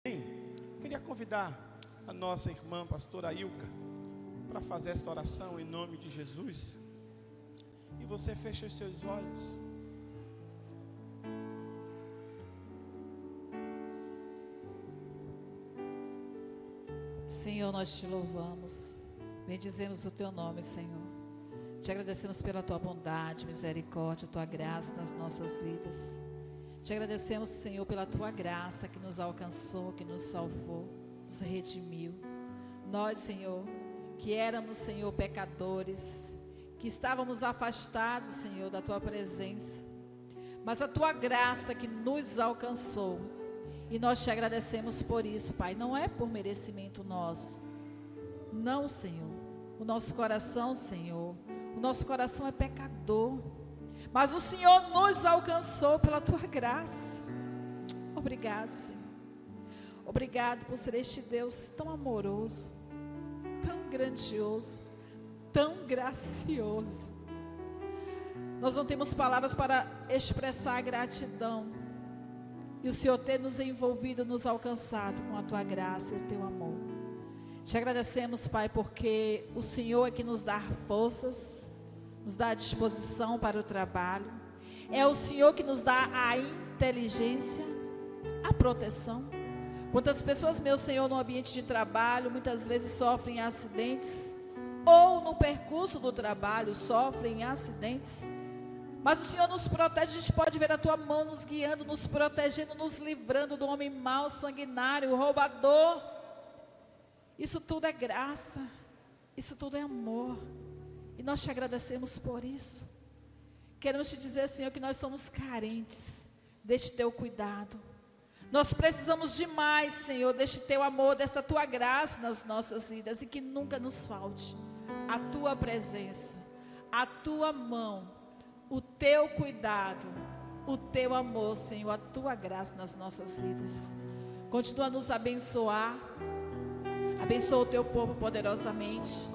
Queria convidar a nossa irmã, pastora Ilka, para fazer esta oração em nome de Jesus. E você fecha os seus olhos. Senhor, nós te louvamos, bendizemos o teu nome, Senhor. Te agradecemos pela tua bondade, misericórdia, tua graça nas nossas vidas. Te agradecemos, Senhor, pela tua graça que nos alcançou, que nos salvou, nos redimiu. Nós, Senhor, que éramos, Senhor, pecadores, que estávamos afastados, Senhor, da tua presença, mas a tua graça que nos alcançou, e nós te agradecemos por isso, Pai. Não é por merecimento nosso, não, Senhor. O nosso coração, Senhor, o nosso coração é pecador, mas o Senhor nos alcançou pela tua graça. Obrigado, Senhor. Obrigado por ser este Deus tão amoroso, tão grandioso, tão gracioso. Nós não temos palavras para expressar a gratidão. E o Senhor ter nos envolvido, nos alcançado com a tua graça e o teu amor. Te agradecemos, Pai, porque o Senhor é que nos dá forças, nos dá a disposição para o trabalho. É o Senhor que nos dá a inteligência, a proteção. Quantas pessoas, meu Senhor, no ambiente de trabalho, muitas vezes sofrem acidentes, ou no percurso do trabalho sofrem acidentes, mas o Senhor nos protege. A gente pode ver a tua mão nos guiando, nos protegendo, nos livrando do homem mau, sanguinário, roubador. Isso tudo é graça, isso tudo é amor, e nós te agradecemos por isso. Queremos te dizer, Senhor, que nós somos carentes deste teu cuidado. Nós precisamos demais, Senhor, deste teu amor, dessa tua graça nas nossas vidas, e que nunca nos falte a tua presença, a tua mão, o teu cuidado, o teu amor, Senhor, a tua graça nas nossas vidas. Continua a nos abençoar. Abençoa o teu povo poderosamente.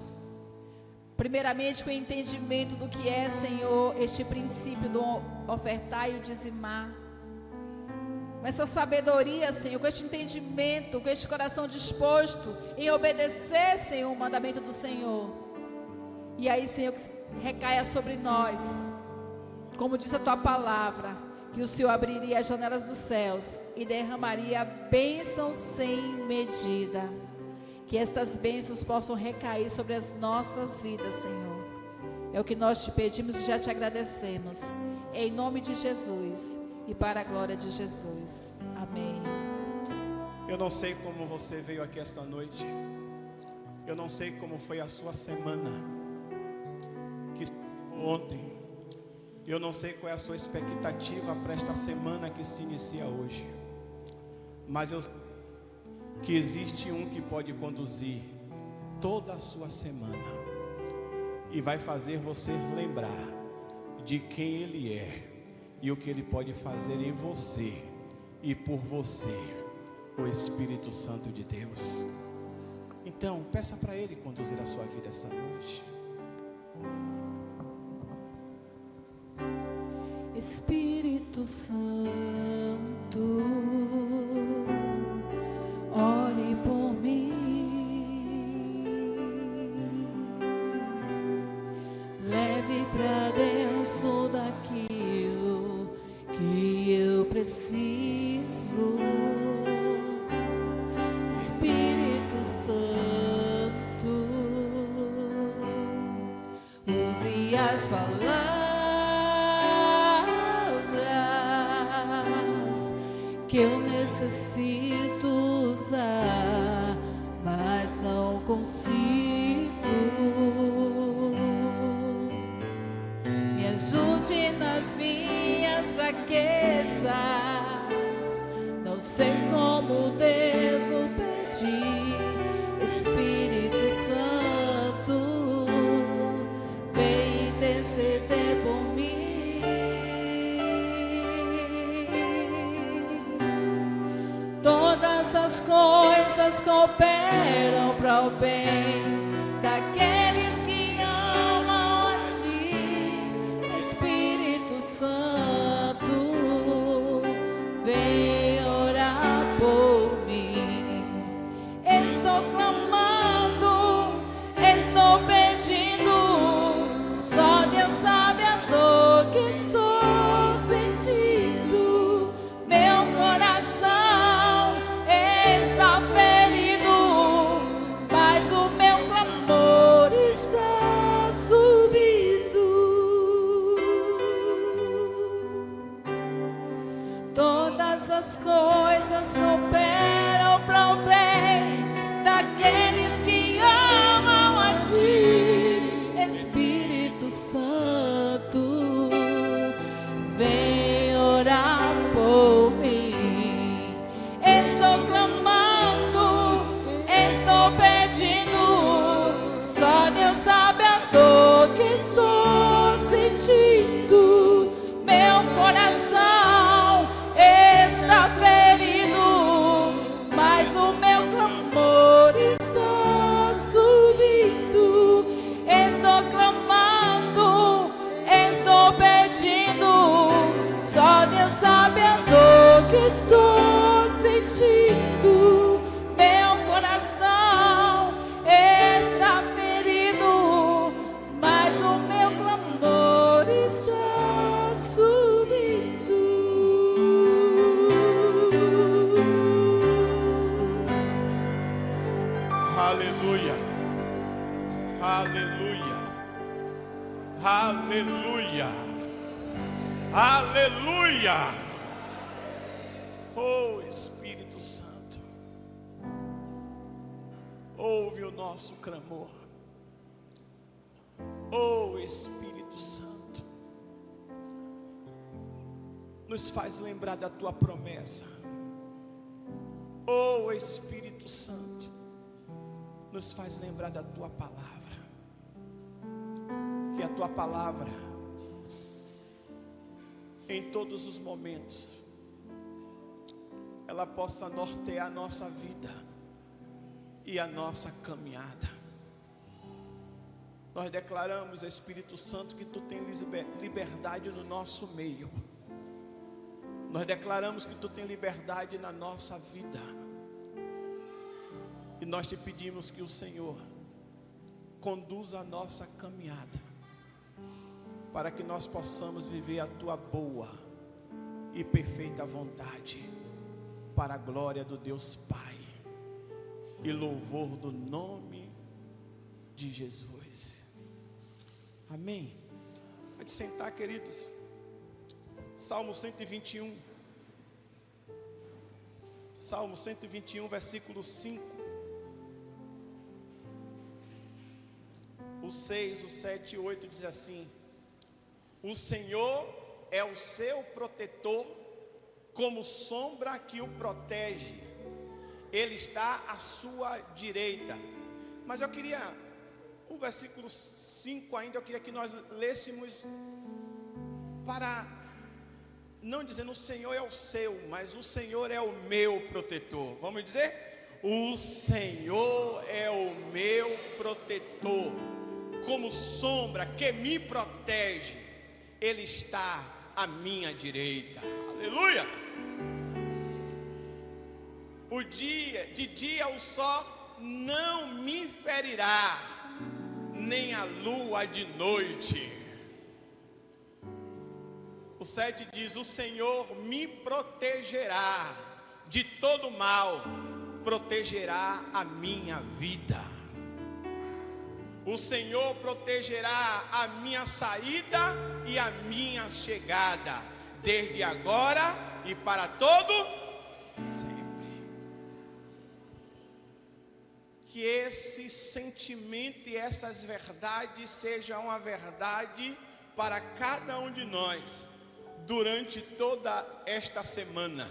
Primeiramente com o entendimento do que é, Senhor, este princípio do ofertar e o dizimar. Com essa sabedoria, Senhor, com este entendimento, com este coração disposto em obedecer, Senhor, o mandamento do Senhor. E aí, Senhor, que recaia sobre nós, como diz a tua palavra, que o Senhor abriria as janelas dos céus e derramaria bênçãos sem medida. Que estas bênçãos possam recair sobre as nossas vidas, Senhor. É o que nós te pedimos e já te agradecemos. Em nome de Jesus e para a glória de Jesus. Amém. Eu não sei como você veio aqui esta noite. Eu não sei como foi a sua semana que ontem. Eu não sei qual é a sua expectativa para esta semana que se inicia hoje. Mas eu sei que existe um que pode conduzir toda a sua semana e vai fazer você lembrar de quem Ele é e o que Ele pode fazer em você e por você, o Espírito Santo de Deus. Então, peça para Ele conduzir a sua vida esta noite. Espírito Santo, ore por mim, leve para Deus tudo aquilo que eu preciso. Espírito Santo, use as palavras que eu necessito usar, mas não consigo. Me ajude nas minhas fraquezas, não sei como devo pedir. Espírito Santo, vem interceder por mim. Todas as coisas cooperam para o bem daqueles que amam a ti. Espírito Santo, vem orar por mim. Aleluia. Aleluia. Aleluia. Aleluia. Oh Espírito Santo, ouve o nosso clamor. Oh Espírito Santo, nos faz lembrar da tua promessa. Oh Espírito Santo, nos faz lembrar da tua palavra. Que a tua palavra, em todos os momentos, ela possa nortear a nossa vida e a nossa caminhada. Nós declaramos, Espírito Santo, que tu tens liberdade no nosso meio. Nós declaramos que tu tens liberdade na nossa vida. E nós te pedimos que o Senhor conduza a nossa caminhada, para que nós possamos viver a tua boa e perfeita vontade, para a glória do Deus Pai e louvor do nome de Jesus. Amém. Pode sentar, queridos. Salmo 121. Salmo 121, versículo 5. O 6, o 7 e o 8 diz assim: o Senhor é o seu protetor, como sombra que o protege. Ele está à sua direita. Mas eu queria, o versículo 5 ainda, eu queria que nós lêssemos, para não dizendo o Senhor é o seu, mas o Senhor é o meu protetor. Vamos dizer? O Senhor é o meu protetor, como sombra que me protege. Ele está à minha direita. Aleluia! De dia o sol não me ferirá, nem a lua de noite. O 7 diz: o Senhor me protegerá de todo mal, protegerá a minha vida. O Senhor protegerá a minha saída e a minha chegada, desde agora e para todo sempre. Que esse sentimento e essas verdades sejam uma verdade para cada um de nós, durante toda esta semana.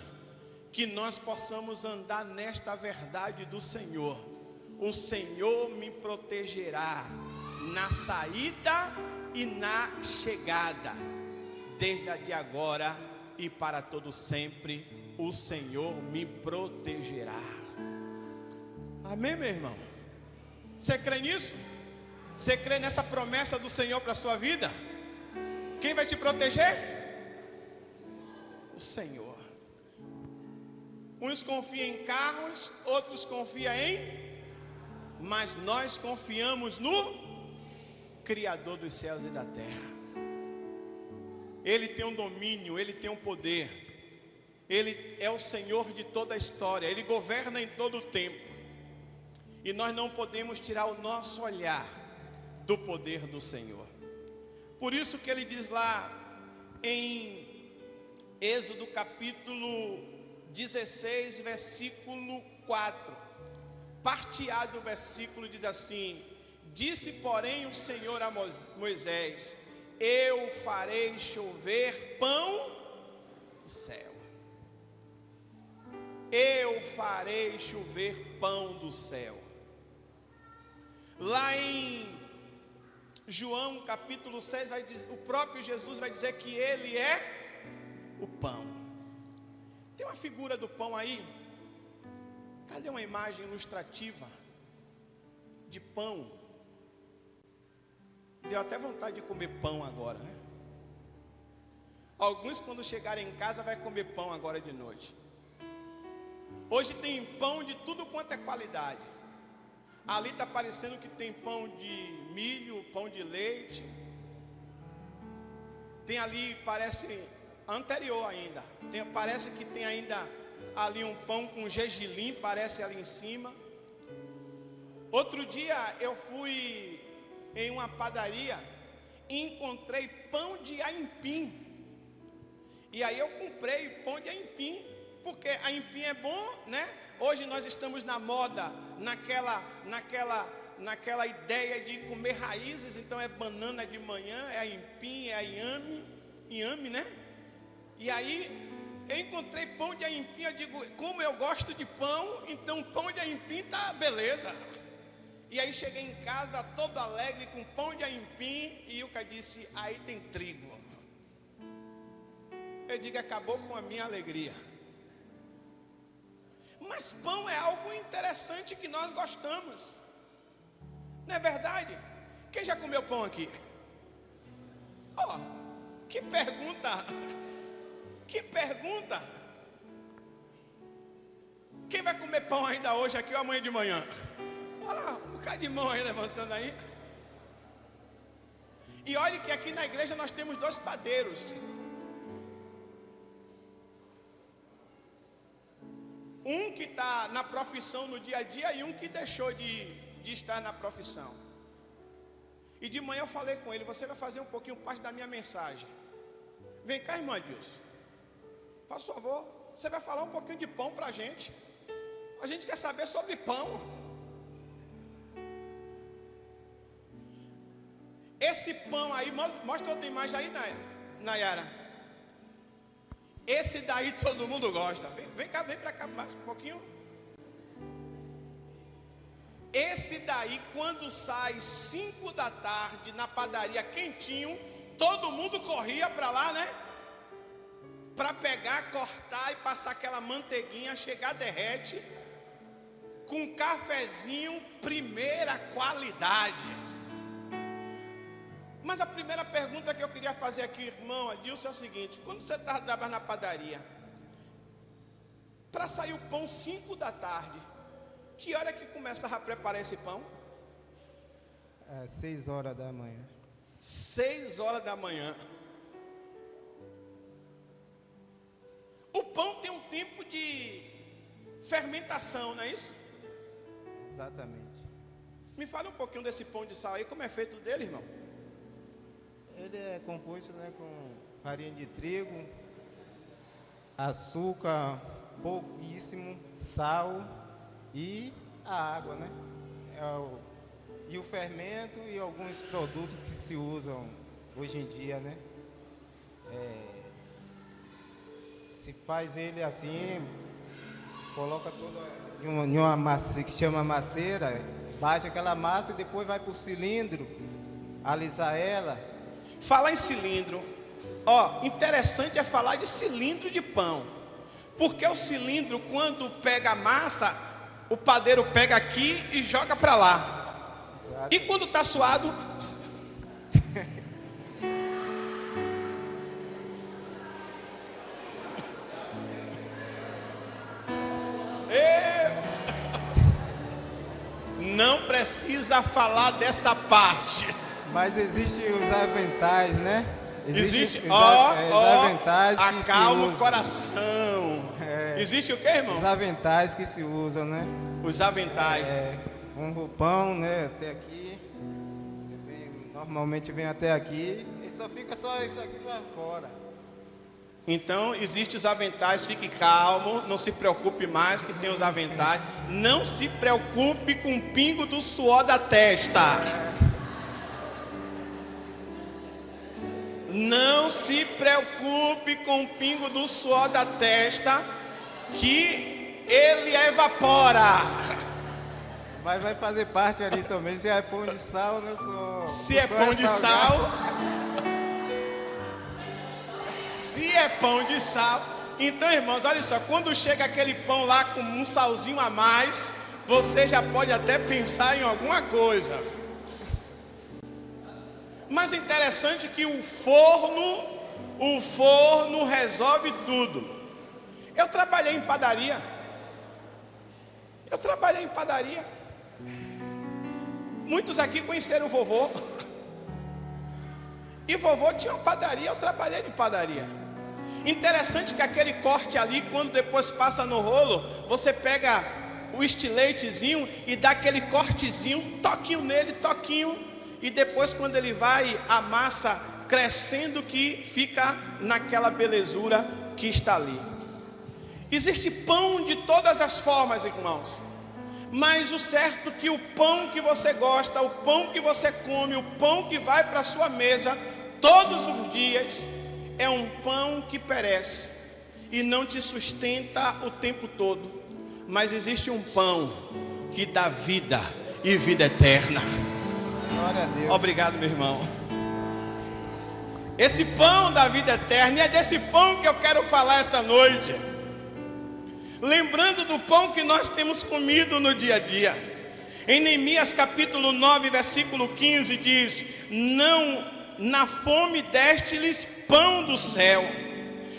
Que nós possamos andar nesta verdade do Senhor. O Senhor me protegerá na saída e na chegada, desde a de agora e para todo sempre. O Senhor me protegerá. Amém, meu irmão? Você crê nisso? Você crê nessa promessa do Senhor para a sua vida? Quem vai te proteger? O Senhor. Uns confiam em carros, outros confiam mas nós confiamos no Criador dos céus e da terra. Ele tem um domínio, Ele tem um poder. Ele é o Senhor de toda a história. Ele governa em todo o tempo. E nós não podemos tirar o nosso olhar do poder do Senhor. Por isso que Ele diz lá em Êxodo capítulo 16, versículo 4. Parte A do versículo diz assim: disse porém o Senhor a Moisés: eu farei chover pão do céu. Eu farei chover pão do céu. Lá em João capítulo 6, o próprio Jesus vai dizer que Ele é o pão. Tem uma figura do pão aí. Cadê uma imagem ilustrativa de pão? Deu até vontade de comer pão agora, né? Alguns, quando chegarem em casa, vai comer pão agora de noite. Hoje tem pão de tudo quanto é qualidade. Ali está parecendo que tem pão de milho, pão de leite. Tem ali, parece anterior ainda. Parece que tem ainda ali um pão com gergelim, parece ali em cima. Outro dia eu fui em uma padaria e encontrei pão de aipim. E aí eu comprei pão de aipim, porque aipim é bom, né? Hoje nós estamos na moda, naquela ideia de comer raízes. Então é banana de manhã, é aipim, é inhame, né? E aí eu encontrei pão de aipim, eu digo, como eu gosto de pão, então pão de aipim tá beleza. E aí cheguei em casa todo alegre com pão de aipim, e Ilka disse, aí tem trigo. Eu digo, acabou com a minha alegria. Mas pão é algo interessante que nós gostamos. Não é verdade? Quem já comeu pão aqui? Oh, que pergunta! Que pergunta! Quem vai comer pão ainda hoje aqui ou amanhã de manhã? Um bocado de mão aí levantando aí. E olhe que aqui na igreja nós temos 2 padeiros. Um que está na profissão no dia a dia e um que deixou de estar na profissão. E de manhã eu falei com ele, você vai fazer um pouquinho parte da minha mensagem. Vem cá, irmã Dilson. Faz favor, você vai falar um pouquinho de pão para a gente. A gente quer saber sobre pão. Esse pão aí, mostra outra imagem aí, Nayara. Esse daí todo mundo gosta. Vem cá, vem para cá mais um pouquinho. Esse daí, quando sai 5 da tarde na padaria quentinho, todo mundo corria para lá, né? Para pegar, cortar e passar aquela manteiguinha, chegar derrete, com cafezinho primeira qualidade. Mas a primeira pergunta que eu queria fazer aqui, irmão Adilson, é a seguinte: quando você está trabalhando na padaria, para sair o pão 5 da tarde, que hora que começa a preparar esse pão? 6 horas da manhã. 6 horas da manhã. O pão tem um tempo de fermentação, não é isso? Exatamente. Me fala um pouquinho desse pão de sal aí, como é feito dele, irmão? Ele é composto, né, com farinha de trigo, açúcar pouquíssimo, sal e a água, né? E o fermento e alguns produtos que se usam hoje em dia, né? Se faz ele assim, coloca toda em uma massa que se chama maceira, bate aquela massa e depois vai para o cilindro, alisar ela. Falar em cilindro, interessante é falar de cilindro de pão, porque o cilindro, quando pega a massa, o padeiro pega aqui e joga para lá. Exato. E quando está suado, não precisa falar dessa parte. Mas existem os aventais, né? Existe, aventais que acalma o coração. Existe o que, irmão? Os aventais que se usam, né? Os aventais. Um roupão, né? Até aqui. Normalmente vem até aqui e só fica só isso aqui para fora. Então, existem os aventais, fique calmo, não se preocupe mais que tem os aventais. Não se preocupe com o pingo do suor da testa. Não se preocupe com o pingo do suor da testa, que ele evapora. Mas vai fazer parte ali também. Se é pão de sal, né? Se é pão de sal. Se é pão de sal. Então, irmãos, olha só. Quando chega aquele pão lá com um salzinho a mais, você já pode até pensar em alguma coisa. Mas o interessante é que o forno resolve tudo. Eu trabalhei em padaria. Muitos aqui conheceram o vovô. E vovô tinha uma padaria, eu trabalhei em padaria. Interessante que aquele corte ali, quando depois passa no rolo, você pega o estiletezinho e dá aquele cortezinho, toquinho nele, toquinho, e depois quando ele vai, a massa crescendo que fica naquela belezura que está ali. Existe pão de todas as formas, irmãos, mas o certo é que o pão que você gosta, o pão que você come, o pão que vai para a sua mesa todos os dias, é um pão que perece e não te sustenta o tempo todo. Mas existe um pão que dá vida e vida eterna. Glória a Deus. Obrigado, meu irmão. Esse pão da vida eterna, e é desse pão que eu quero falar esta noite. Lembrando do pão que nós temos comido no dia a dia. Em Neemias capítulo 9, versículo 15 diz: não na fome deste-lhes pão do céu.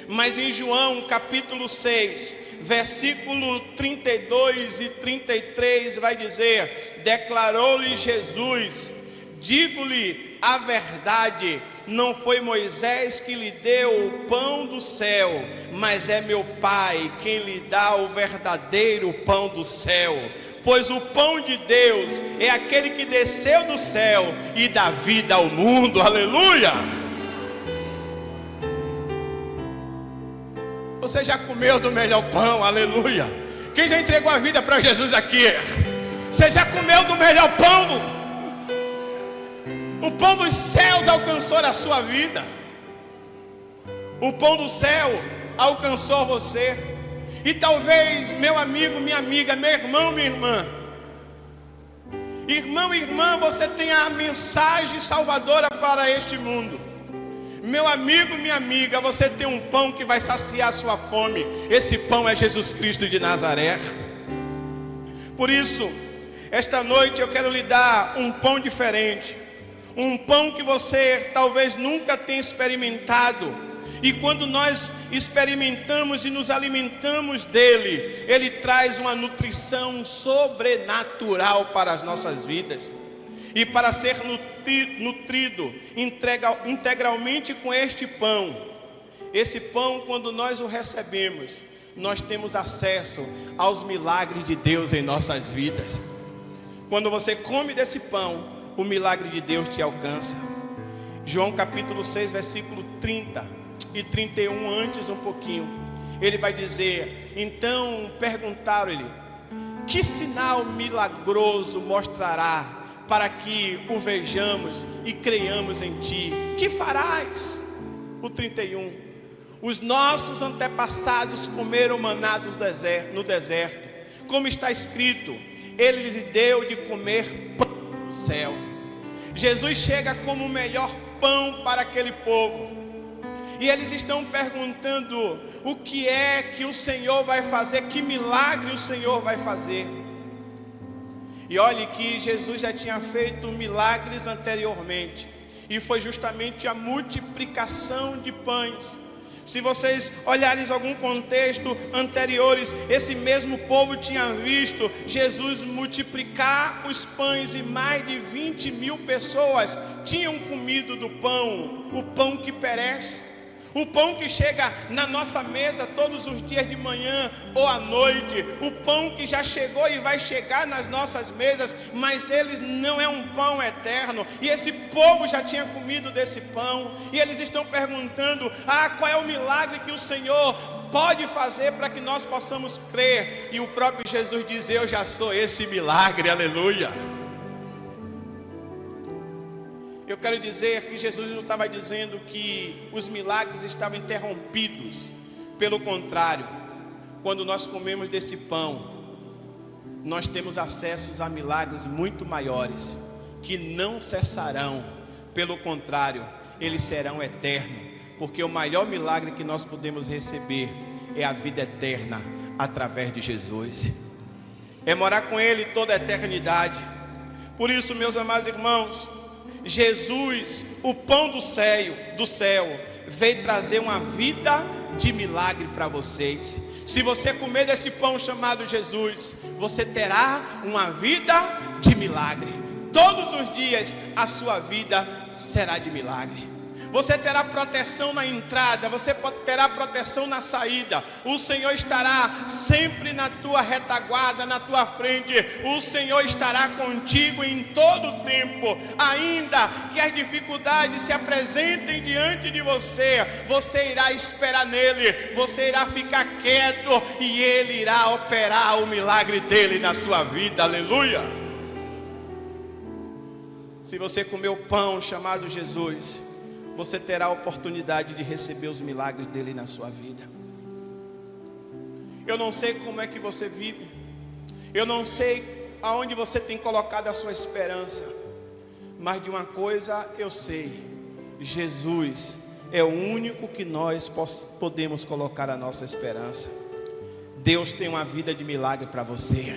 Mas em João capítulo 6, versículo 32 e 33 vai dizer: declarou-lhe Jesus, digo-lhe a verdade, não foi Moisés que lhe deu o pão do céu, mas é meu Pai quem lhe dá o verdadeiro pão do céu. Pois o pão de Deus é aquele que desceu do céu e dá vida ao mundo. Aleluia! Você já comeu do melhor pão? Aleluia! Quem já entregou a vida para Jesus aqui? Você já comeu do melhor pão? O pão dos céus alcançou a sua vida. O pão do céu alcançou você. E talvez, meu amigo, minha amiga, meu irmão, minha irmã, irmão e irmã, você tenha a mensagem salvadora para este mundo. Meu amigo, minha amiga, você tem um pão que vai saciar a sua fome. Esse pão é Jesus Cristo de Nazaré. Por isso, esta noite eu quero lhe dar um pão diferente. Um pão que você talvez nunca tenha experimentado. E quando nós experimentamos e nos alimentamos dele, ele traz uma nutrição sobrenatural para as nossas vidas. E para ser nutrido integralmente com este pão, esse pão, quando nós o recebemos, nós temos acesso aos milagres de Deus em nossas vidas. Quando você come desse pão, o milagre de Deus te alcança. João capítulo 6, versículo 30 e 31, antes um pouquinho, ele vai dizer: então perguntaram-lhe, que sinal milagroso mostrará para que o vejamos e creiamos em ti? Que farás? O 31, os nossos antepassados comeram maná no deserto, como está escrito, ele lhes deu de comer pão do céu. Jesus chega como o melhor pão para aquele povo. E eles estão perguntando: o que é que o Senhor vai fazer? Que milagre o Senhor vai fazer? E olhe que Jesus já tinha feito milagres anteriormente, e foi justamente a multiplicação de pães. Se vocês olharem algum contexto anteriores, esse mesmo povo tinha visto Jesus multiplicar os pães, e mais de 20.000 pessoas tinham comido do pão, o pão que perece. O pão que chega na nossa mesa todos os dias de manhã ou à noite. O pão que já chegou e vai chegar nas nossas mesas, mas ele não é um pão eterno. E esse povo já tinha comido desse pão. E eles estão perguntando: qual é o milagre que o Senhor pode fazer para que nós possamos crer? E o próprio Jesus diz: eu já sou esse milagre, aleluia. Eu quero dizer que Jesus não estava dizendo que os milagres estavam interrompidos. Pelo contrário, quando nós comemos desse pão, nós temos acesso a milagres muito maiores, que não cessarão. Pelo contrário, eles serão eternos, porque o maior milagre que nós podemos receber é a vida eterna através de Jesus. É morar com Ele toda a eternidade. Por isso, meus amados irmãos, Jesus, o pão do céu, veio trazer uma vida de milagre para vocês. Se você comer desse pão chamado Jesus, você terá uma vida de milagre. Todos os dias a sua vida será de milagre. você terá proteção na entrada, você terá proteção na saída. O Senhor estará sempre na tua retaguarda, na tua frente. O Senhor estará contigo em todo o tempo. Ainda que as dificuldades se apresentem diante de você, você irá esperar nele, você irá ficar quieto e ele irá operar o milagre dele na sua vida. Aleluia! Se você comer o pão chamado Jesus, você terá a oportunidade de receber os milagres dele na sua vida. Eu não sei como é que você vive, eu não sei aonde você tem colocado a sua esperança, mas de uma coisa eu sei: Jesus é o único que nós podemos colocar a nossa esperança. Deus tem uma vida de milagre para você.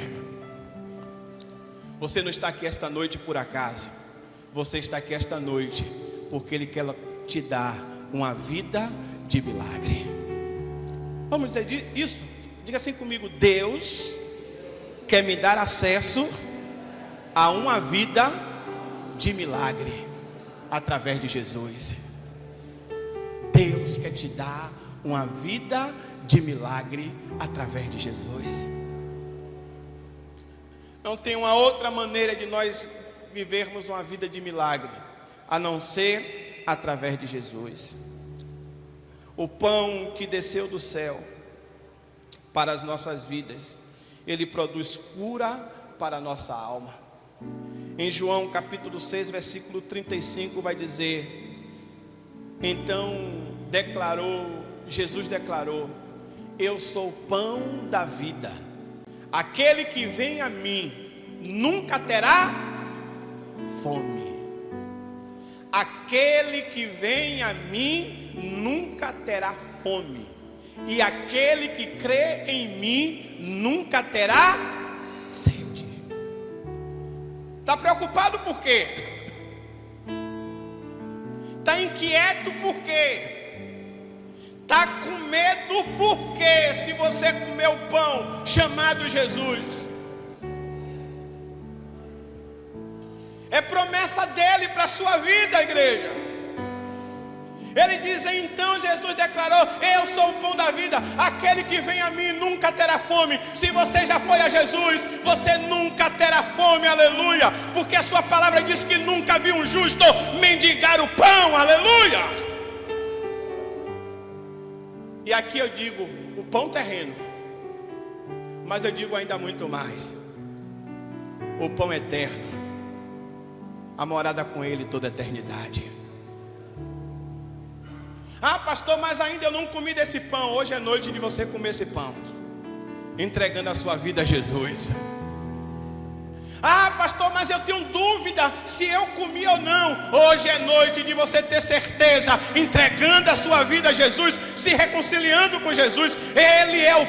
Você não está aqui esta noite por acaso. Você está aqui esta noite porque Ele quer te dar uma vida de milagre. Vamos dizer isso? Diga assim comigo: Deus quer me dar acesso a uma vida de milagre através de Jesus. Deus quer te dar uma vida de milagre através de Jesus. Não tem uma outra maneira de nós vivermos uma vida de milagre a não ser através de Jesus. O pão que desceu do céu para as nossas vidas, ele produz cura para a nossa alma. Em João capítulo 6, versículo 35 vai dizer: então Jesus declarou: eu sou o pão da vida, aquele que vem a mim nunca terá fome. Aquele que vem a mim nunca terá fome, e aquele que crê em mim nunca terá sede. Está preocupado por quê? Está inquieto por quê? Está com medo por quê? Se você comer o pão chamado Jesus, é promessa dele para a sua vida, igreja. Ele diz: então Jesus declarou: eu sou o pão da vida, aquele que vem a mim nunca terá fome. Se você já foi a Jesus, você nunca terá fome, aleluia, porque a sua palavra diz que nunca viu um justo mendigar o pão, aleluia. E aqui eu digo o pão terreno, mas eu digo ainda muito mais: o pão eterno, a morada com Ele toda a eternidade. Ah, pastor, mas ainda eu não comi desse pão. Hoje é noite de você comer esse pão, entregando a sua vida a Jesus. Ah, pastor, mas eu tenho dúvida se eu comi ou não. Hoje é noite de você ter certeza, entregando a sua vida a Jesus, se reconciliando com Jesus. Ele é o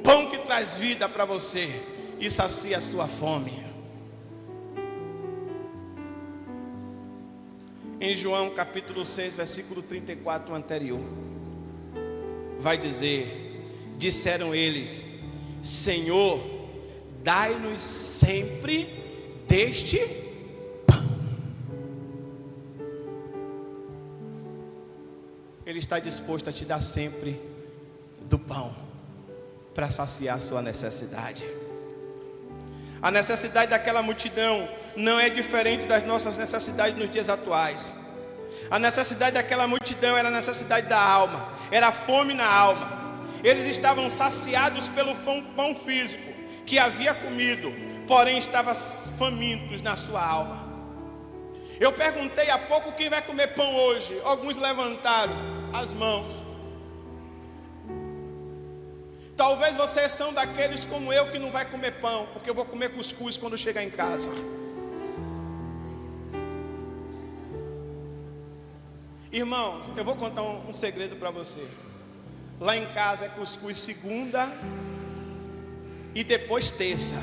pão que traz vida para você e sacia a sua fome. Em João capítulo 6, versículo 34 anterior, vai dizer: disseram eles: Senhor, dai-nos sempre deste pão. Ele está disposto a te dar sempre do pão para saciar a sua necessidade. A necessidade daquela multidão não é diferente das nossas necessidades nos dias atuais. A necessidade daquela multidão era a necessidade da alma, era a fome na alma. Eles estavam saciados pelo pão físico que havia comido, porém estavam famintos na sua alma. Eu perguntei há pouco quem vai comer pão hoje. Alguns levantaram as mãos. Talvez vocês são daqueles como eu que não vai comer pão, porque eu vou comer cuscuz quando chegar em casa. Irmãos, eu vou contar um segredo para você. Lá em casa é cuscuz segunda e depois terça.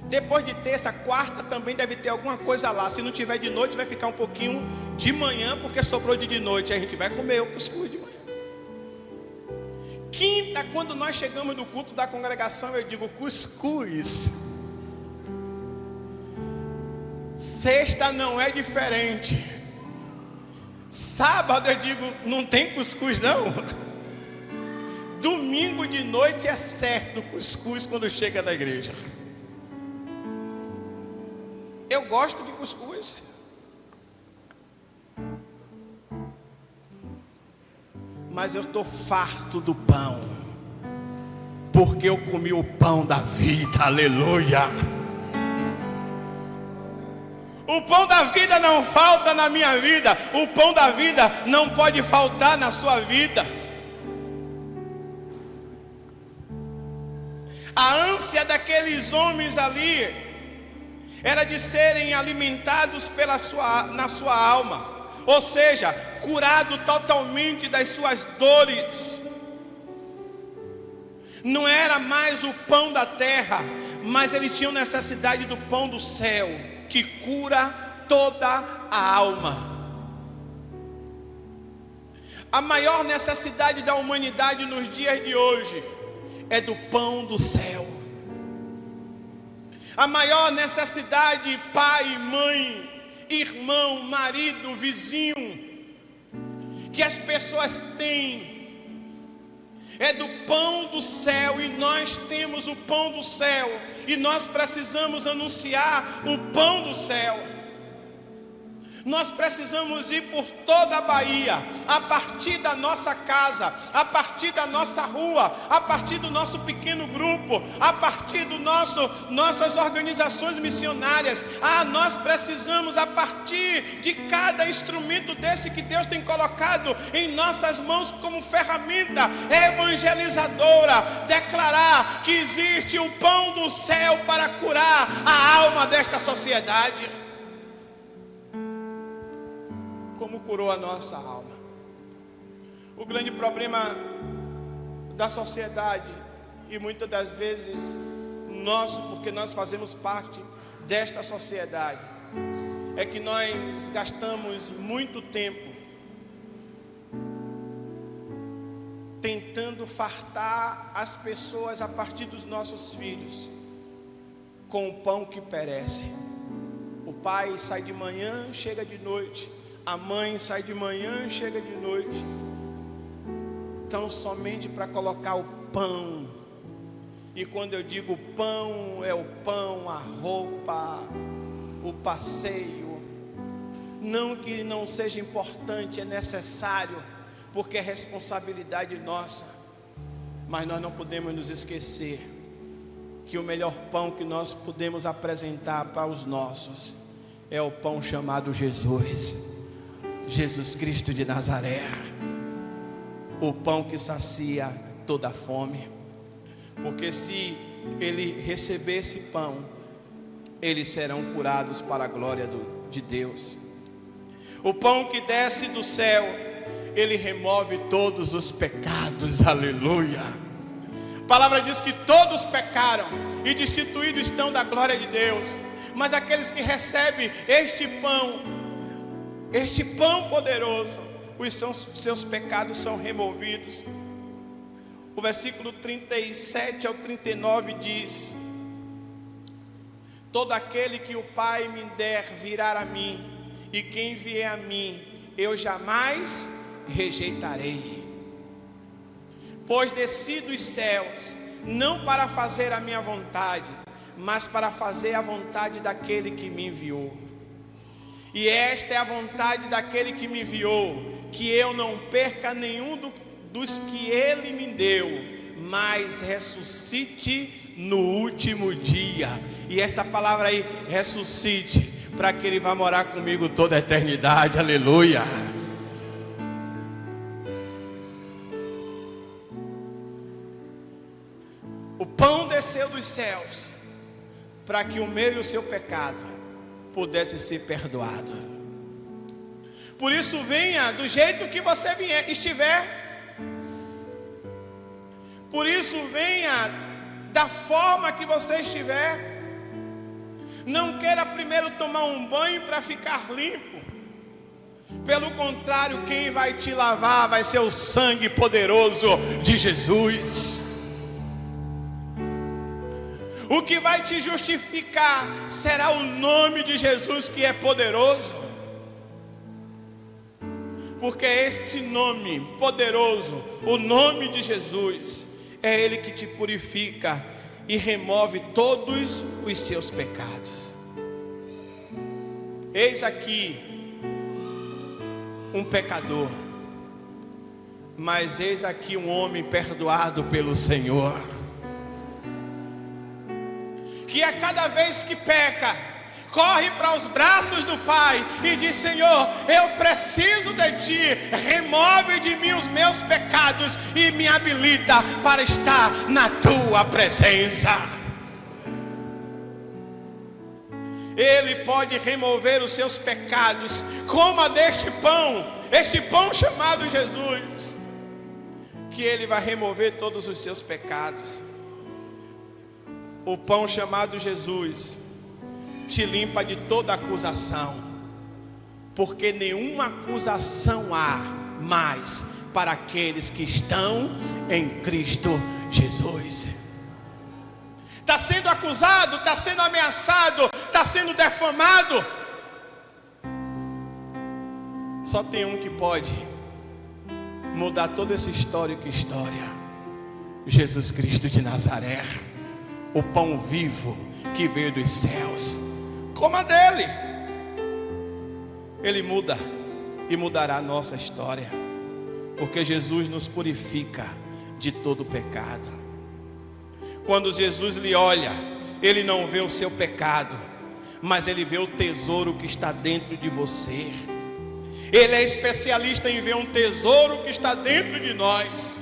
Depois de terça, quarta também deve ter alguma coisa lá. Se não tiver de noite, vai ficar um pouquinho de manhã, porque sobrou de noite. Aí a gente vai comer o cuscuz de manhã. Quinta, quando nós chegamos no culto da congregação, eu digo cuscuz. Sexta não é diferente. Sábado eu digo, não tem cuscuz não. Domingo de noite é certo cuscuz quando chega na igreja. Eu gosto de cuscuz. Mas eu estou farto do pão, porque eu comi o pão da vida, aleluia. O pão da vida não falta na minha vida, o pão da vida não pode faltar na sua vida. A ânsia daqueles homens ali era de serem alimentados na sua alma, ou seja, curado totalmente das suas dores. Não era mais o pão da terra, mas eles tinham necessidade do pão do céu, que cura toda a alma. A maior necessidade da humanidade nos dias de hoje é do pão do céu. A maior necessidade, pai, mãe, irmão, marido, vizinho, que as pessoas têm, é do pão do céu. E nós temos o pão do céu, e nós precisamos anunciar o pão do céu. Nós precisamos ir por toda a Bahia, a partir da nossa casa, a partir da nossa rua, a partir do nosso pequeno grupo, a partir do nossas organizações missionárias. Nós precisamos, a partir de cada instrumento desse que Deus tem colocado em nossas mãos como ferramenta evangelizadora, declarar que existe o pão do céu para curar a alma desta sociedade. Como curou a nossa alma. O grande problema da sociedade, e muitas das vezes nosso, porque nós fazemos parte desta sociedade, é que nós gastamos muito tempo tentando fartar as pessoas a partir dos nossos filhos com o pão que perece. O pai sai de manhã, chega de noite. A mãe sai de manhã, chega de noite. Então, somente para colocar o pão. E quando eu digo pão, é o pão, a roupa, o passeio. Não que não seja importante, é necessário, porque é responsabilidade nossa. Mas nós não podemos nos esquecer que o melhor pão que nós podemos apresentar para os nossos é o pão chamado Jesus. Jesus Cristo de Nazaré, o pão que sacia toda a fome. Porque se ele receber esse pão, eles serão curados para a glória de Deus. O pão que desce do céu, ele remove todos os pecados, aleluia. A palavra diz que todos pecaram e destituídos estão da glória de Deus. Mas aqueles que recebem este pão poderoso, os seus pecados são removidos. O versículo 37 ao 39 diz: todo aquele que o Pai me der virá a mim, e quem vier a mim eu jamais rejeitarei. Pois desci dos céus, não para fazer a minha vontade, mas para fazer a vontade daquele que me enviou. E esta é a vontade daquele que me enviou, que eu não perca nenhum dos que ele me deu, mas ressuscite no último dia. E esta palavra aí, ressuscite, para que ele vá morar comigo toda a eternidade, aleluia. O pão desceu dos céus, para que o meu e o seu pecado pudesse ser perdoado. Por isso, venha do jeito que você estiver. Por isso, venha da forma que você estiver. Não queira primeiro tomar um banho para ficar limpo. Pelo contrário, quem vai te lavar vai ser o sangue poderoso de Jesus. O que vai te justificar será o nome de Jesus, que é poderoso. Porque este nome poderoso, o nome de Jesus, é Ele que te purifica e remove todos os seus pecados. Eis aqui um pecador, mas eis aqui um homem perdoado pelo Senhor, que a cada vez que peca, corre para os braços do Pai e diz: Senhor, eu preciso de Ti, remove de mim os meus pecados e me habilita para estar na Tua presença. Ele pode remover os seus pecados, coma deste pão, este pão chamado Jesus, que Ele vai remover todos os seus pecados. O pão chamado Jesus te limpa de toda acusação, porque nenhuma acusação há mais para aqueles que estão em Cristo Jesus. Está sendo acusado, está sendo ameaçado, está sendo defamado. Só tem um que pode mudar toda essa histórica história: Jesus Cristo de Nazaré, o pão vivo que veio dos céus. Coma dele, ele muda e mudará a nossa história, porque Jesus nos purifica de todo pecado. Quando Jesus lhe olha, Ele não vê o seu pecado, mas Ele vê o tesouro que está dentro de você. Ele é especialista em ver um tesouro que está dentro de nós.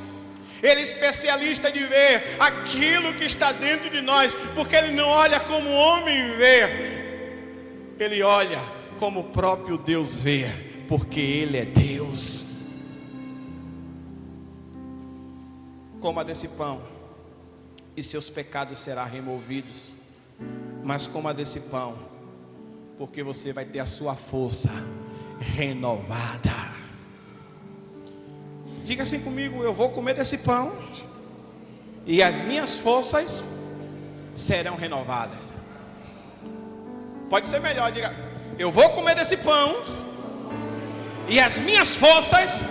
Ele é especialista de ver aquilo que está dentro de nós, porque Ele não olha como o homem vê, Ele olha como o próprio Deus vê, porque Ele é Deus. Coma desse pão e seus pecados serão removidos. Mas coma desse pão, porque você vai ter a sua força renovada. Diga assim comigo: eu vou comer desse pão e as minhas forças serão renovadas. Pode ser melhor, diga: eu vou comer desse pão e as minhas forças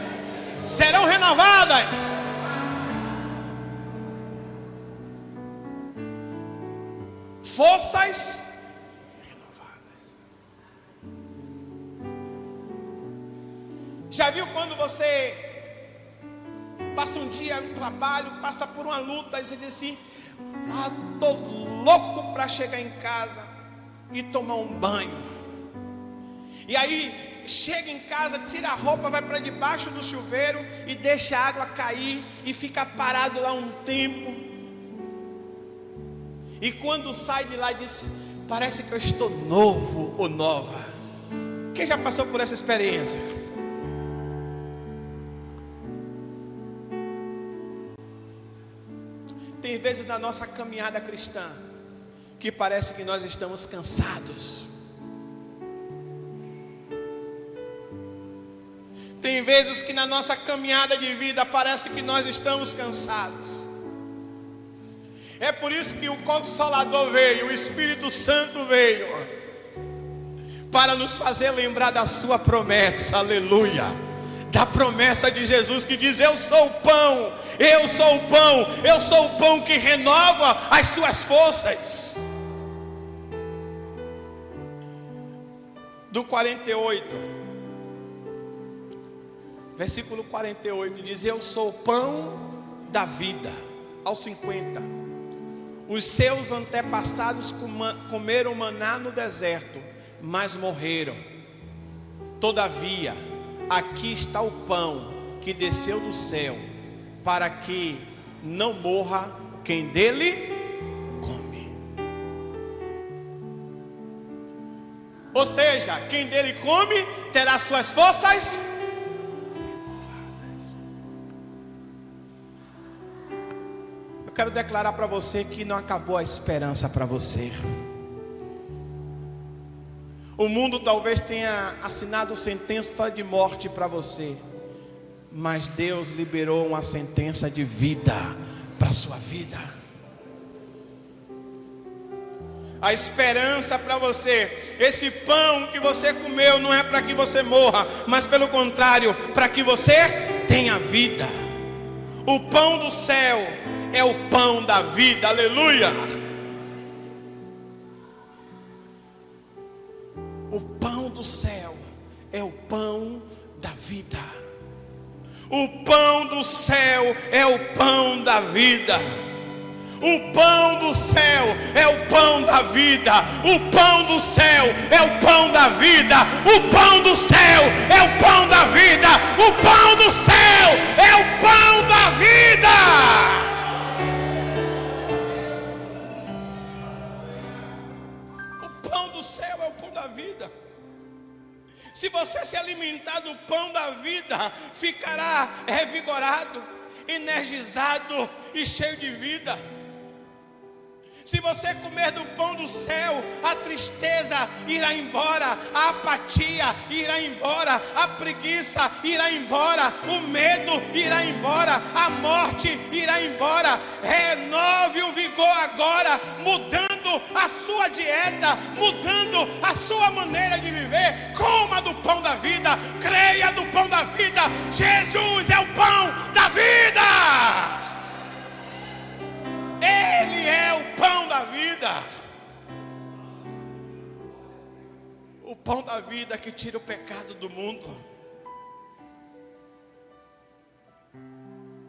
serão renovadas. Forças renovadas. Já viu quando você passa um dia no trabalho, passa por uma luta, e você diz assim: tô louco para chegar em casa e tomar um banho. E aí chega em casa, tira a roupa, vai para debaixo do chuveiro e deixa a água cair e fica parado lá um tempo. E quando sai de lá diz: parece que eu estou novo ou nova. Quem já passou por essa experiência? Tem vezes na nossa caminhada cristã que parece que nós estamos cansados. Tem vezes que na nossa caminhada de vida parece que nós estamos cansados. É por isso que o Consolador veio, o Espírito Santo veio, para nos fazer lembrar da sua promessa, aleluia, da promessa de Jesus que diz: eu sou o pão, eu sou o pão, eu sou o pão que renova as suas forças. Do 48, versículo 48, diz: eu sou o pão da vida. Aos 50, os seus antepassados comeram maná no deserto, mas morreram. Todavia, aqui está o pão que desceu do céu, para que não morra quem dele come. Ou seja, quem dele come terá suas forças. Eu quero declarar para você que não acabou a esperança para você. O mundo talvez tenha assinado sentença de morte para você, mas Deus liberou uma sentença de vida para a sua vida. A esperança para você, esse pão que você comeu não é para que você morra, mas pelo contrário, para que você tenha vida. O pão do céu é o pão da vida, aleluia. O pão do céu é o pão da vida. O pão do céu é o pão da vida. O pão do céu é o pão da vida. O pão do céu é o pão da vida. O pão do céu é o pão da vida. O pão do céu é o pão da vida. O pão do céu é o pão da vida. Se você se alimentar do pão da vida, ficará revigorado, energizado e cheio de vida. Se você comer do pão do céu, a tristeza irá embora, a apatia irá embora, a preguiça irá embora, o medo irá embora, a morte irá embora. Renove o vigor agora, mudando a sua dieta, mudando a sua maneira de viver. Coma do pão da vida, creia do pão da vida. Jesus é o pão da vida. Ele é o pão da vida. O pão da vida que tira o pecado do mundo.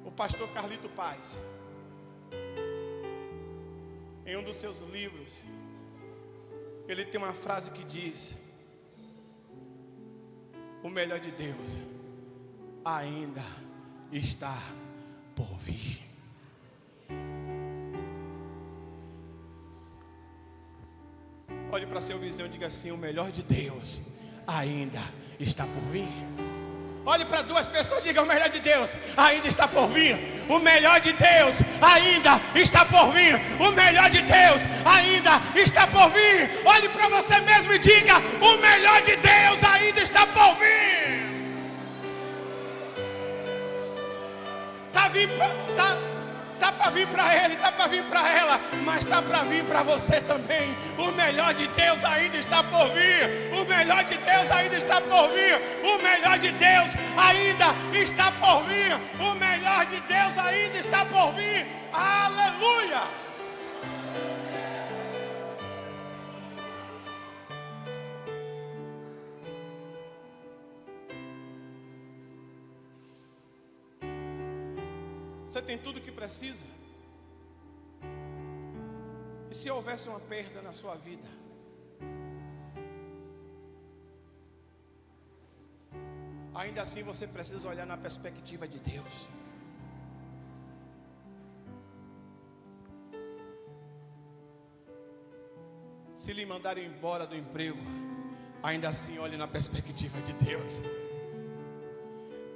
O pastor Carlito Paz, em um dos seus livros, ele tem uma frase que diz: o melhor de Deus ainda está por vir. Olhe para seu vizinho e diga assim: o melhor de Deus ainda está por vir. Olhe para duas pessoas e diga: o melhor de Deus ainda está por vir. O melhor de Deus ainda está por vir. O melhor de Deus ainda está por vir. Olhe para você mesmo e diga: o melhor de Deus ainda está por vir. Tá para vir para ele, tá para vir para ela, mas tá para vir para você também. O melhor de Deus ainda está por vir. O melhor de Deus ainda está por vir. O melhor de Deus ainda está por vir. O melhor de Deus ainda está por vir. Aleluia! Você tem tudo o que precisa? E se houvesse uma perda na sua vida? Ainda assim você precisa olhar na perspectiva de Deus. Se lhe mandarem embora do emprego, ainda assim olhe na perspectiva de Deus.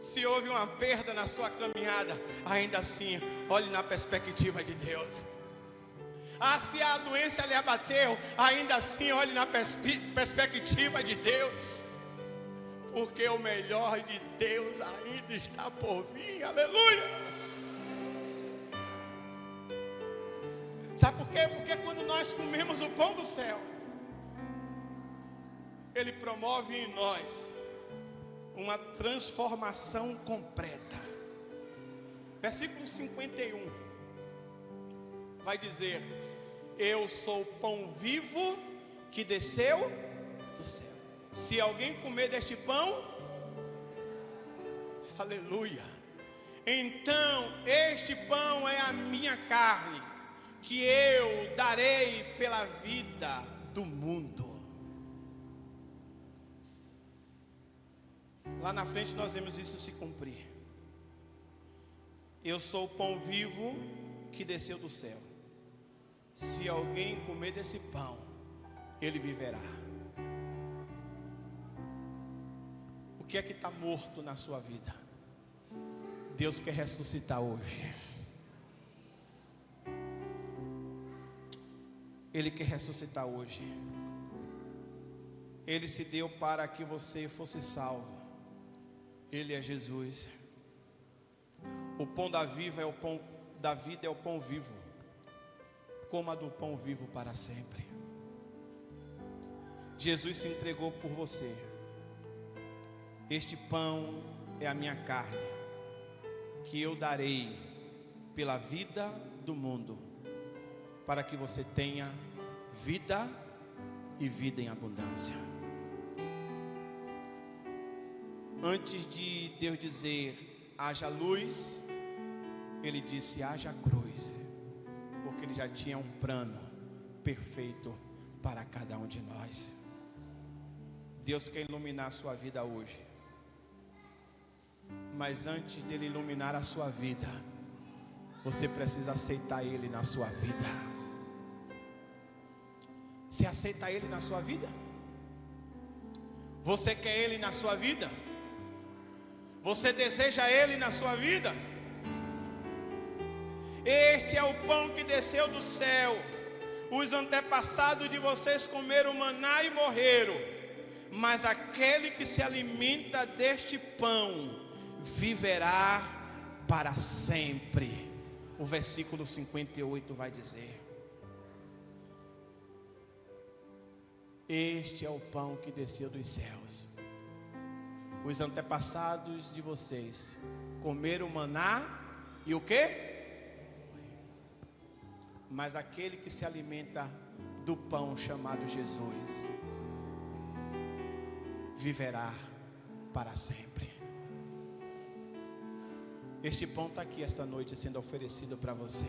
Se houve uma perda na sua caminhada, ainda assim, olhe na perspectiva de Deus. Se a doença lhe abateu, ainda assim, olhe na perspectiva de Deus. Porque o melhor de Deus ainda está por vir, aleluia. Sabe por quê? Porque quando nós comemos o pão do céu, Ele promove em nós uma transformação completa. Versículo 51 vai dizer: eu sou o pão vivo que desceu do céu. Se alguém comer deste pão, aleluia, então este pão é a minha carne, que eu darei pela vida do mundo. Lá na frente nós vemos isso se cumprir. Eu sou o pão vivo que desceu do céu. Se alguém comer desse pão, ele viverá. O que é que está morto na sua vida? Deus quer ressuscitar hoje. Ele quer ressuscitar hoje. Ele se deu para que você fosse salvo. Ele é Jesus. O pão da vida é o pão da vida, é o pão vivo. Coma do pão vivo para sempre. Jesus se entregou por você. Este pão é a minha carne, que eu darei pela vida do mundo, para que você tenha vida e vida em abundância. Antes de Deus dizer haja luz, Ele disse haja cruz, porque Ele já tinha um plano perfeito para cada um de nós. Deus quer iluminar a sua vida hoje, mas antes dele iluminar a sua vida, você precisa aceitar Ele na sua vida. Você aceita Ele na sua vida? Você quer Ele na sua vida? Você deseja Ele na sua vida? Este é o pão que desceu do céu. Os antepassados de vocês comeram maná e morreram, mas aquele que se alimenta deste pão viverá para sempre. O versículo 58 vai dizer: este é o pão que desceu dos céus. Os antepassados de vocês comeram maná e o quê? Mas aquele que se alimenta do pão chamado Jesus viverá para sempre. Este pão está aqui esta noite sendo oferecido para você.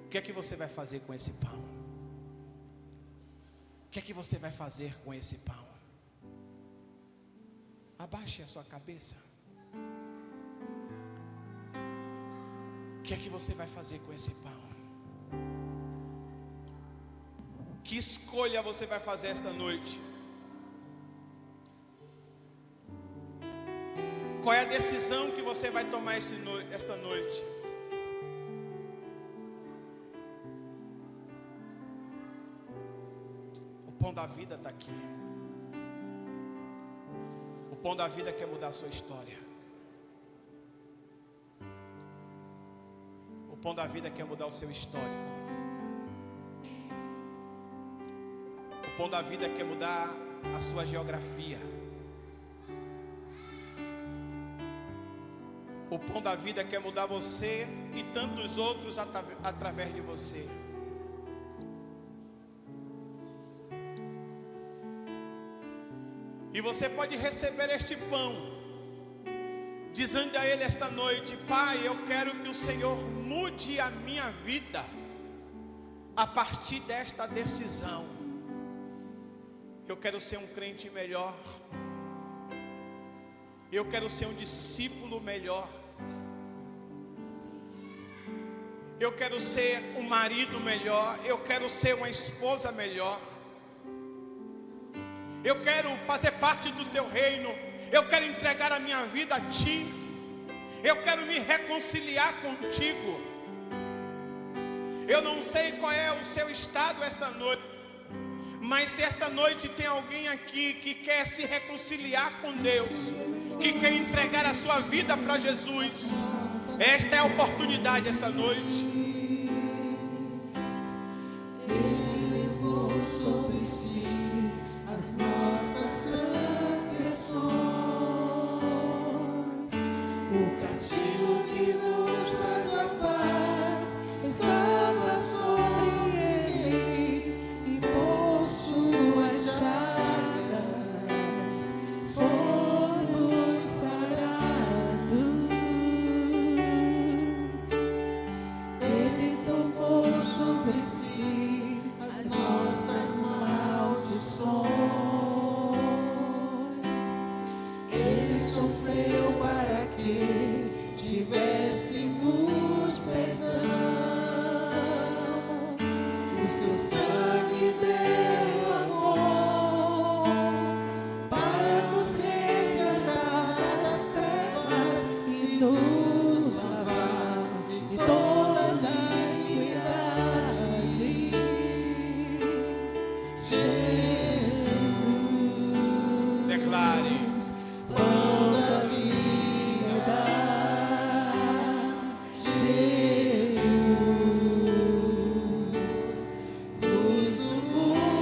O que é que você vai fazer com esse pão? O que é que você vai fazer com esse pão? Abaixe a sua cabeça. O que é que você vai fazer com esse pão? Que escolha você vai fazer esta noite? Qual é a decisão que você vai tomar esta noite? O pão da vida está aqui. O pão da vida quer mudar a sua história. O pão da vida quer mudar o seu histórico. O pão da vida quer mudar a sua geografia. O pão da vida quer mudar você e tantos outros através de você. E você pode receber este pão, dizendo a Ele esta noite: Pai, eu quero que o Senhor mude a minha vida a partir desta decisão. Eu quero ser um crente melhor. Eu quero ser um discípulo melhor. Eu quero ser um marido melhor. Eu quero ser uma esposa melhor. Eu quero fazer parte do teu reino. Eu quero entregar a minha vida a ti. Eu quero me reconciliar contigo. Eu não sei qual é o seu estado esta noite, mas se esta noite tem alguém aqui que quer se reconciliar com Deus, que quer entregar a sua vida para Jesus, esta é a oportunidade esta noite. Ele levou sobre si as nossas transgressões, o castigo que nos traz a paz estava sobre ele, e por suas chagas fomos sarados. Ele tomou sobre si as nossas maldições. Ele sofreu para que tivéssemos perdão. O seu sangue derramou para nos resgatar das trevas e nos lavar de toda iniquidade. Jesus, Declare: pão da vida. Jesus, luz do mundo.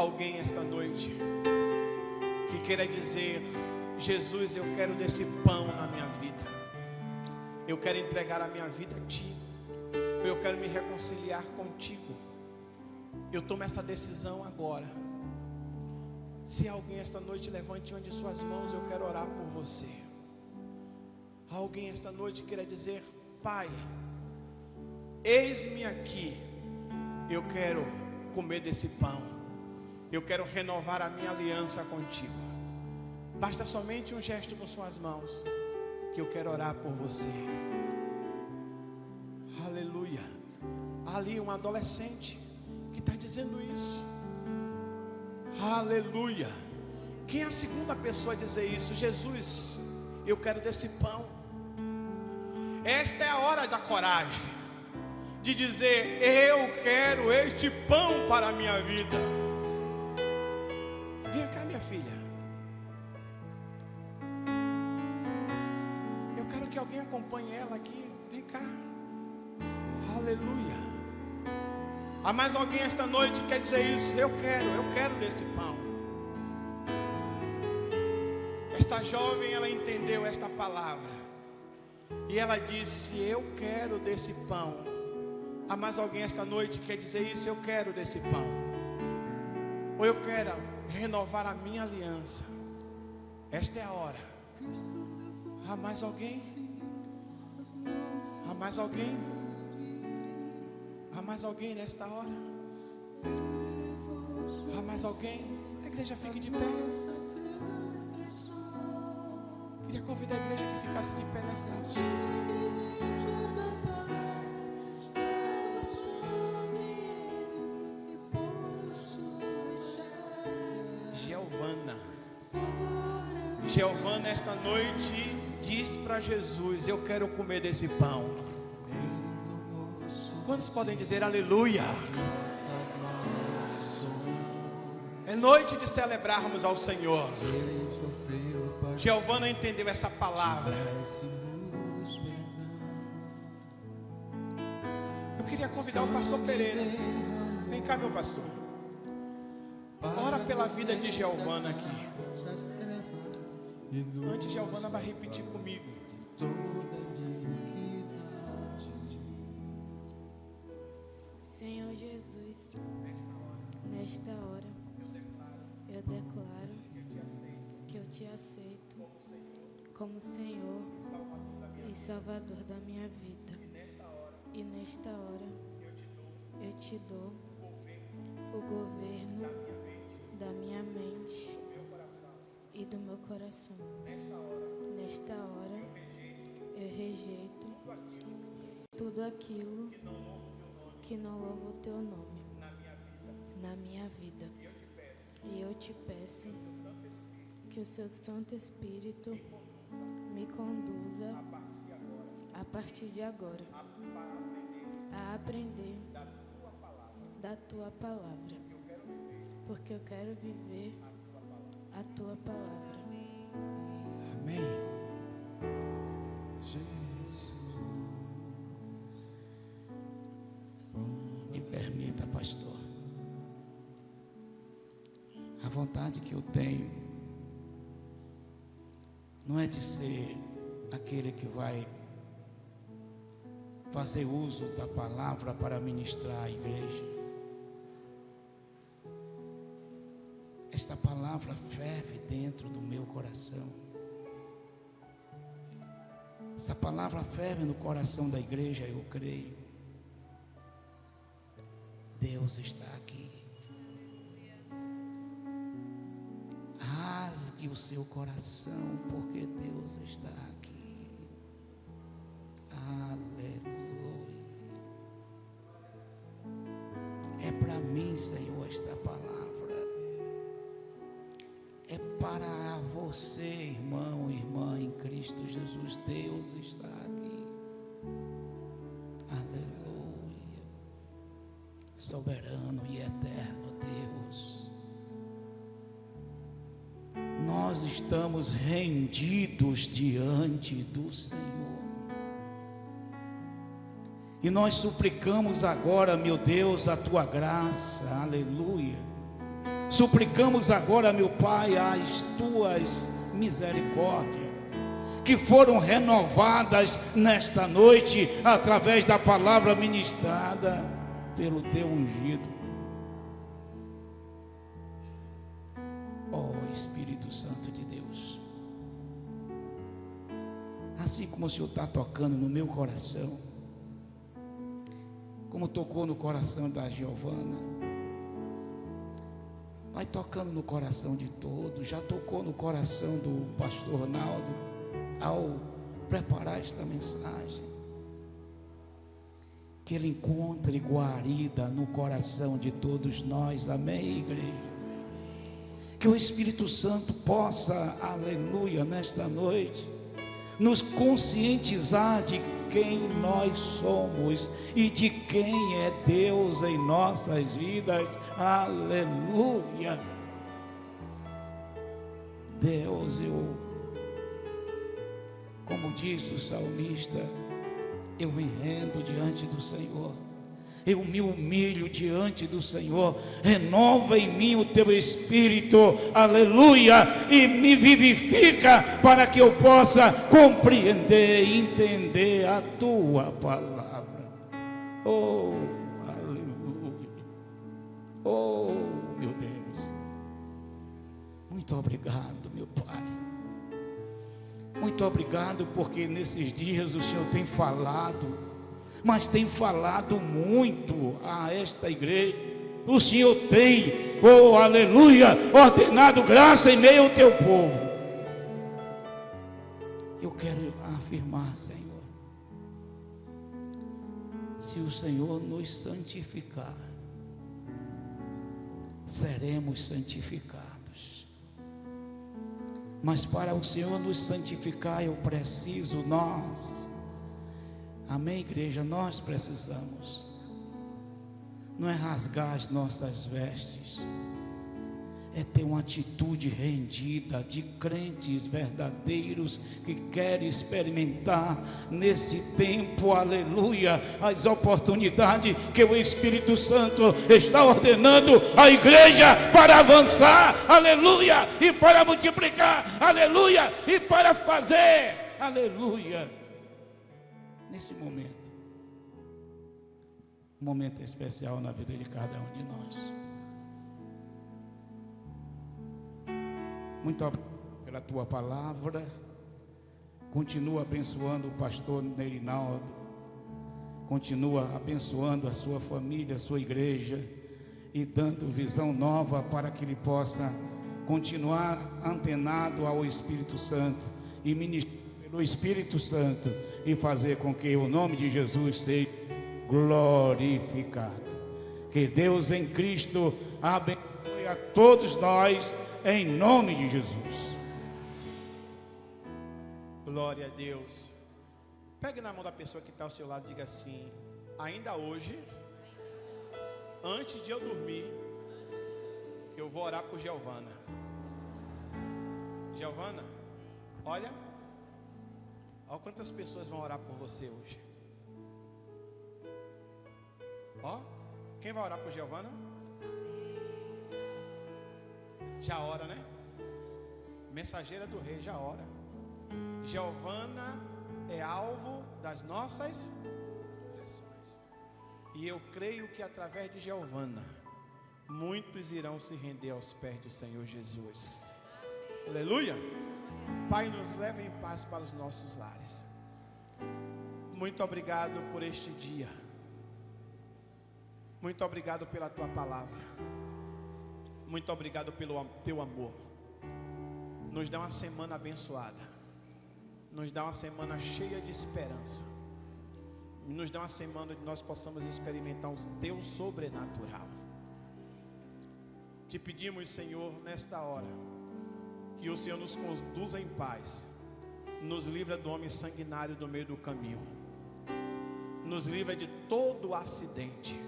alguém esta noite que queira dizer: Jesus, eu quero desse pão na minha vida, eu quero entregar a minha vida a Ti, eu quero me reconciliar contigo, eu tomo essa decisão agora. Se alguém esta noite, levante uma de suas mãos, eu quero orar por você. Alguém esta noite queira dizer: Pai, eis-me aqui, eu quero comer desse pão, eu quero renovar a minha aliança contigo. Basta somente um gesto com suas mãos, que eu quero orar por você. Aleluia. Ali um adolescente que está dizendo isso. Aleluia. Quem é a segunda pessoa a dizer isso? Jesus, eu quero desse pão. Esta é a hora da coragem, de dizer: eu quero este pão para a minha vida. Vem cá, minha filha. Eu quero que alguém acompanhe ela aqui. Vem cá. Aleluia. Há mais alguém esta noite que quer dizer isso? Eu quero desse pão. Esta jovem, ela entendeu esta palavra e ela disse: eu quero desse pão. Há mais alguém esta noite que quer dizer isso? Eu quero desse pão. Ou eu quero renovar a minha aliança. Esta é a hora. Há mais alguém? Há mais alguém? Há mais alguém nesta hora? Há mais alguém? A igreja fique de pé. Queria convidar a igreja que ficasse de pé nesta noite. Giovana esta noite diz para Jesus: eu quero comer desse pão. Quantos podem dizer aleluia? É noite de celebrarmos ao Senhor. Giovana entendeu essa palavra. Eu queria convidar o pastor Pereira. Vem cá, meu pastor. Ora pela vida de Giovana aqui. Antes, Giovana vai repetir comigo. Senhor Jesus, nesta hora eu declaro que eu te aceito como Senhor e Salvador da minha vida. E nesta hora eu te dou o governo da minha mente e do meu coração. Nesta hora eu rejeito tudo aquilo que não louva o teu nome na minha vida. E eu te peço que o seu Santo Espírito me conduza a partir de agora a aprender da tua palavra, porque eu quero viver a tua palavra. Amém. Me permita, pastor. A vontade que eu tenho não é de ser aquele que vai fazer uso da palavra para ministrar a igreja. Esta palavra ferve dentro do meu coração. Essa palavra ferve no coração da igreja, eu creio. Deus está aqui. Rasgue o seu coração, porque Deus está aqui. Aleluia. É para mim, Senhor, esta palavra. É para você, irmão e irmã em Cristo Jesus. Deus está aqui. Aleluia. Soberano e eterno Deus, nós estamos rendidos diante do Senhor. E nós suplicamos agora, meu Deus, a tua graça. Aleluia. Suplicamos agora, meu Pai, as tuas misericórdias, que foram renovadas nesta noite, através da palavra ministrada pelo teu ungido. Ó Espírito Santo de Deus, assim como o Senhor está tocando no meu coração, como tocou no coração da Giovana, vai tocando no coração de todos. Já tocou no coração do pastor Ronaldo ao preparar esta mensagem. Que ele encontre guarida no coração de todos nós. Amém, igreja? Que o Espírito Santo possa, aleluia, nesta noite, nos conscientizar de quem nós somos e de quem é Deus em nossas vidas. Aleluia. Deus, como disse o salmista, eu me rendo diante do Senhor, eu me humilho diante do Senhor. Renova em mim o teu espírito, aleluia, e me vivifica, para que eu possa compreender e entender a tua palavra. Oh, aleluia. Oh, meu Deus, muito obrigado, meu Pai. Muito obrigado, porque nesses dias o Senhor tem falado, mas tem falado muito a esta igreja. O Senhor tem, oh aleluia, ordenado graça em meio ao teu povo. Eu quero afirmar, Senhor, se o Senhor nos santificar, seremos santificados. Mas para o Senhor nos santificar, eu preciso, nós, amém, igreja, nós precisamos, não é rasgar as nossas vestes, é ter uma atitude rendida de crentes verdadeiros que querem experimentar nesse tempo, aleluia, as oportunidades que o Espírito Santo está ordenando à igreja para avançar, aleluia, e para multiplicar, aleluia, e para fazer, aleluia, nesse momento, um momento especial na vida de cada um de nós. Muito obrigado pela tua palavra. Continua abençoando o pastor Nerinaldo. Continua abençoando a sua família, a sua igreja, e dando visão nova para que ele possa continuar antenado ao Espírito Santo e ministrar pelo Espírito Santo, e fazer com que o nome de Jesus seja glorificado. Que Deus em Cristo abençoe a todos nós, em nome de Jesus. Glória a Deus. Pegue na mão da pessoa que está ao seu lado e diga assim: ainda hoje, antes de eu dormir, eu vou orar por Giovana. Giovana, olha quantas pessoas vão orar por você hoje. Ó, quem vai orar por Giovana? Já ora, né? Mensageira do rei, já ora. Giovana é alvo das nossas orações. E eu creio que através de Giovana, muitos irão se render aos pés do Senhor Jesus. Aleluia. Pai, nos leve em paz para os nossos lares. Muito obrigado por este dia. Muito obrigado pela tua palavra. Muito obrigado pelo teu amor. Nos dá uma semana abençoada. Nos dá uma semana cheia de esperança. Nos dá uma semana onde nós possamos experimentar o teu sobrenatural. Te pedimos, Senhor, nesta hora, que o Senhor nos conduza em paz. Nos livra do homem sanguinário do meio do caminho. Nos livra de todo acidente.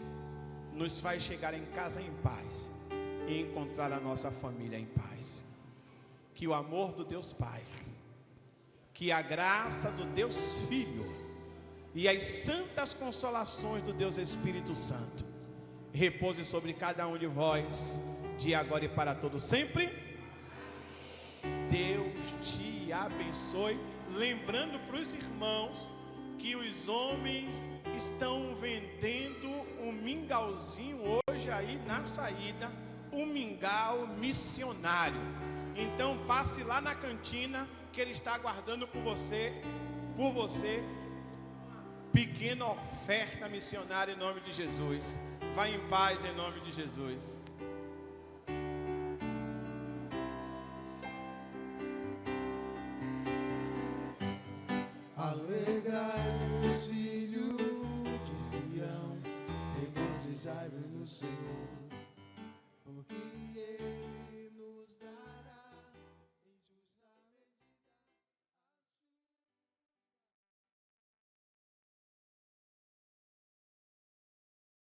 Nos faz chegar em casa em paz e encontrar a nossa família em paz. Que o amor do Deus Pai, que a graça do Deus Filho e as santas consolações do Deus Espírito Santo repouse sobre cada um de vós, de agora e para todo sempre. Deus te abençoe. Lembrando para os irmãos que os homens estão vendendo um mingauzinho hoje aí na saída, um mingau missionário. Então passe lá na cantina que ele está aguardando por você, pequena oferta missionária em nome de Jesus. Vá em paz em nome de Jesus. Alegrai-vos, filhos de Sião, regozijai-vos no Senhor.